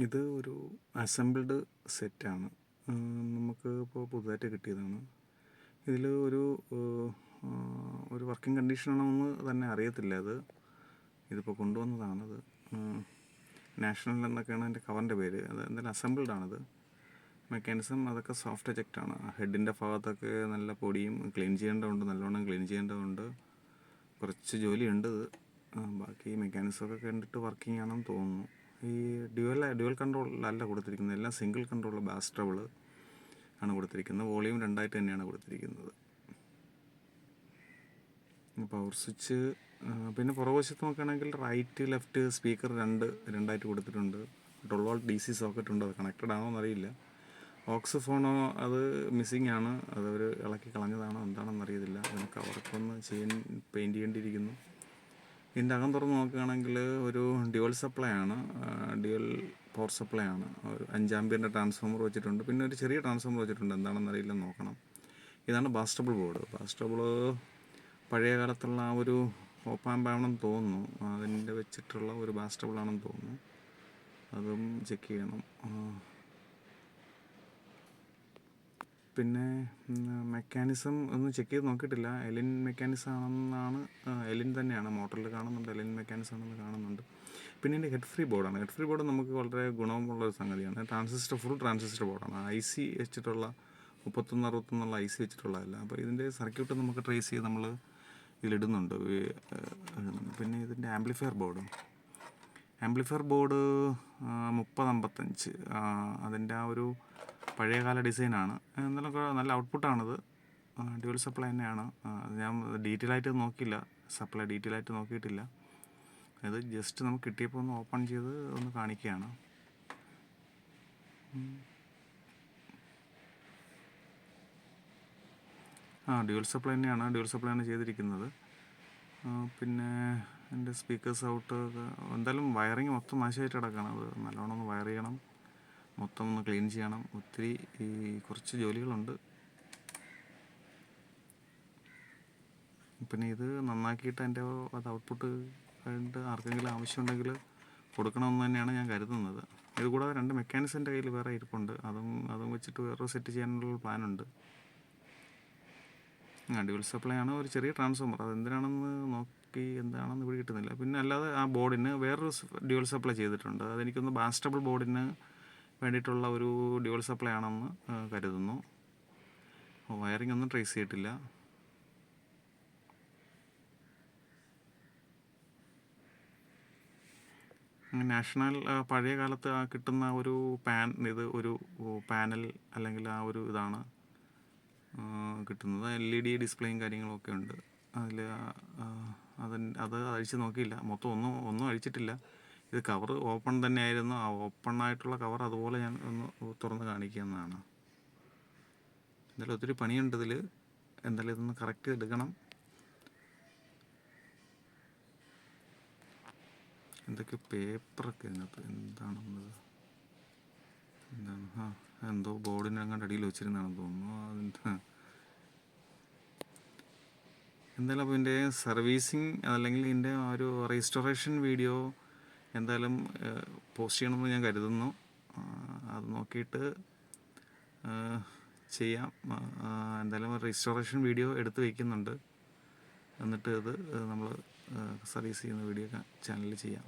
ഇത് ഒരു അസംബിൾഡ് സെറ്റാണ്. നമുക്ക് ഇപ്പോൾ പുതുതായിട്ട് കിട്ടിയതാണ്. ഇതിൽ ഒരു വർക്കിംഗ് കണ്ടീഷനാണെന്ന് തന്നെ അറിയത്തില്ല. ഇതിപ്പോൾ കൊണ്ടുവന്നതാണത്. നാഷണൽ എന്നൊക്കെയാണ് അതിൻ്റെ കവറിൻ്റെ പേര്. അത് എന്തായാലും അസംബിൾഡാണത്. മെക്കാനിസം അതൊക്കെ സോഫ്റ്റ് എജക്റ്റാണ്. ഹെഡിൻ്റെ ഭാഗത്തൊക്കെ നല്ല പൊടിയും ക്ലീൻ ചെയ്യേണ്ടതുണ്ട്, നല്ലോണം ക്ലീൻ ചെയ്യേണ്ടതുണ്ട്. കുറച്ച് ജോലിയുണ്ട് ഇത്. ബാക്കി മെക്കാനിസമൊക്കെ കണ്ടിട്ട് വർക്കിംഗ് ആണെന്ന് തോന്നുന്നു. ഈ ഡ്യുവൽ കൺട്രോളിലല്ല കൊടുത്തിരിക്കുന്നത്, എല്ലാം സിംഗിൾ കൺട്രോൾ ബാസ് ട്രബിൾ ആണ് കൊടുത്തിരിക്കുന്നത്. വോളിയം 2 തന്നെയാണ് കൊടുത്തിരിക്കുന്നത്. പവർ സ്വിച്ച് പിന്നെ പുറകുവശത്ത് നോക്കുകയാണെങ്കിൽ റൈറ്റ് ലെഫ്റ്റ് സ്പീക്കർ രണ്ടായിട്ട് കൊടുത്തിട്ടുണ്ട്. 12 വോൾട്ട് DC സോക്കറ്റ് ഉണ്ട്. അത് കണക്റ്റഡ് ആണോ എന്നറിയില്ല. ഓക്സ് ഫോണോ അത് മിസ്സിങ് ആണ്. അതവർ ഇളക്കി കളഞ്ഞതാണോ എന്താണെന്ന് അറിയത്തില്ല. അതിന് കവറൊക്കെ ഒന്ന് പെയിൻറ്റ് ചെയ്യേണ്ടിയിരിക്കുന്നു. ഇതിൻ്റെ അകം തുറന്ന് നോക്കുകയാണെങ്കിൽ ഒരു ഡ്യുവൽ സപ്ലൈ ആണ്, ഡ്യുവൽ പവർ സപ്ലൈ ആണ്. ഒരു 5 ആമ്പിയറിൻ്റെ ട്രാൻസ്ഫോമർ വെച്ചിട്ടുണ്ട്. പിന്നെ ഒരു ചെറിയ ട്രാൻസ്ഫോമർ വെച്ചിട്ടുണ്ട്, എന്താണെന്ന് അറിയില്ല, നോക്കണം. ഇതാണ് ബാസ്റ്റബിൾ ബോർഡ്. ബാസ്റ്റബിൾ പഴയ കാലത്തുള്ള ആ ഒരു ഓപ്പാമ്പാണെന്ന് തോന്നുന്നു. അതിൻ്റെ വെച്ചിട്ടുള്ള ഒരു ബാസ്റ്റബിൾ ആണെന്ന് തോന്നുന്നു. അതും ചെക്ക് ചെയ്യണം. പിന്നെ മെക്കാനിസം ഒന്നും ചെക്ക് ചെയ്ത് നോക്കിയിട്ടില്ല. എലിൻ മെക്കാനിസം ആണെന്നാണ്, എലിൻ തന്നെയാണ് മോട്ടറിൽ കാണുന്നുണ്ട്, എലിൻ മെക്കാനിസം ആണെന്ന് കാണുന്നുണ്ട്. പിന്നെ ഇതിൻ്റെ ഹെഡ് ഫ്രീ ബോർഡാണ്. ഹെഡ് ഫ്രീ ബോർഡ് നമുക്ക് വളരെ ഗുണമുള്ളൊരു സംഗതിയാണ്. ഫുൾ ട്രാൻസിസ്റ്റർ ബോർഡാണ്. IC വെച്ചിട്ടുള്ള 3161 IC വെച്ചിട്ടുള്ളതല്ല. അപ്പോൾ ഇതിൻ്റെ സർക്യൂട്ട് നമുക്ക് ട്രേസ് ചെയ്ത് നമ്മൾ ഇതിലിടുന്നുണ്ട്. പിന്നെ ഇതിൻ്റെ ആംപ്ലിഫയർ ബോർഡ് 3055, അതിൻ്റെ ആ ഒരു പഴയകാല ഡിസൈനാണ്. എന്നാലും നല്ല ഔട്ട്പുട്ടാണിത്. ഡ്യുവൽ സപ്ലൈ തന്നെയാണ്. ഞാൻ ഡീറ്റെയിൽ ആയിട്ട് നോക്കിയില്ല, സപ്ലൈ ഡീറ്റെയിൽ ആയിട്ട് നോക്കിയിട്ടില്ല. ഇത് ജസ്റ്റ് നമുക്ക് കിട്ടിയപ്പോൾ ഒന്ന് ഓപ്പൺ ചെയ്ത് ഒന്ന് കാണിക്കുകയാണ്. ഡ്യുവൽ സപ്ലൈ തന്നെയാണ് ചെയ്തിരിക്കുന്നത്. പിന്നെ എൻ്റെ സ്പീക്കേഴ്സ് ഔട്ട് എന്തായാലും വയറിങ് മൊത്തം നാശമായിട്ട് കിടക്കുകയാണ്. അത് നല്ലോണം ഒന്ന് വയർ ചെയ്യണം, മൊത്തം ഒന്ന് ക്ലീൻ ചെയ്യണം. ഒത്തിരി കുറച്ച് ജോലികളുണ്ട്. പിന്നെ ഇത് നന്നാക്കിയിട്ട് അത് ഔട്ട്പുട്ട് ആയിട്ട് ആർക്കെങ്കിലും ആവശ്യമുണ്ടെങ്കിൽ കൊടുക്കണമെന്ന് തന്നെയാണ് ഞാൻ കരുതുന്നത്. ഇതുകൂടാതെ 2 മെക്കാനിസം എൻ്റെ കയ്യിൽ വേറെ ഇരിപ്പുണ്ട്. അതും വെച്ചിട്ട് വേറെ സെറ്റ് ചെയ്യാനുള്ള പ്ലാനുണ്ട്. ഡ്യുവൽ സപ്ലൈ ആണ്, ഒരു ചെറിയ ട്രാൻസ്ഫോമർ. അതെന്തിനാണെന്ന് നോക്കി എന്താണെന്ന് ഇവിടെ കിട്ടുന്നില്ല. പിന്നെ അല്ലാതെ ആ ബോർഡിന് വേറൊരു ഡ്യുവൽ സപ്ലൈ ചെയ്തിട്ടുണ്ട്. അതെനിക്കൊന്ന് ബാസ്റ്റബിൾ ബോർഡിന് വേണ്ടിയിട്ടുള്ള ഒരു ഡ്യുവൽ സപ്ലൈ ആണെന്ന് കരുതുന്നു. വയറിംഗ് ഒന്നും ട്രേസ് ചെയ്തിട്ടില്ല. നാഷണൽ പഴയ കാലത്ത് കിട്ടുന്ന ഒരു പാനൽ അല്ലെങ്കിൽ ആ ഒരു ഇതാണ് കിട്ടുന്നത്. LED ഡിസ്പ്ലേയും കാര്യങ്ങളൊക്കെ ഉണ്ട് അതിൽ. അത് അഴിച്ച് നോക്കിയില്ല, മൊത്തം ഒന്നും അഴിച്ചിട്ടില്ല. ഇത് കവർ ഓപ്പൺ തന്നെയായിരുന്നു. ആ ഓപ്പൺ ആയിട്ടുള്ള കവർ അതുപോലെ ഞാൻ ഒന്ന് തുറന്ന് കാണിക്കുന്നതാണ്. എന്തായാലും ഒത്തിരി പണിയുണ്ട് ഇതിൽ. എന്തായാലും ഇതൊന്ന് കറക്റ്റ് എടുക്കണം. എന്തൊക്കെ പേപ്പറൊക്കെ ഇതിനകത്ത് എന്താണ് എന്തോ ബോർഡിന് അങ്ങോട്ട് അടിയിൽ വെച്ചിരുന്നാണെന്ന് തോന്നുന്നു. എന്തായാലും അപ്പോൾ ഇതിൻ്റെ സർവീസിങ് അല്ലെങ്കിൽ ഇതിൻ്റെ ഒരു റീസ്റ്റോറേഷൻ വീഡിയോ എന്തായാലും പോസ്റ്റ് ചെയ്യണമെന്ന് ഞാൻ കരുതുന്നു. അത് നോക്കിയിട്ട് ചെയ്യാം. എന്തായാലും റീസ്റ്റോറേഷൻ വീഡിയോ എടുത്ത് വയ്ക്കുന്നുണ്ട്. എന്നിട്ട് ഇത് നമ്മൾ സർവീസ് ചെയ്യുന്ന വീഡിയോ ചാനലിൽ ചെയ്യാം.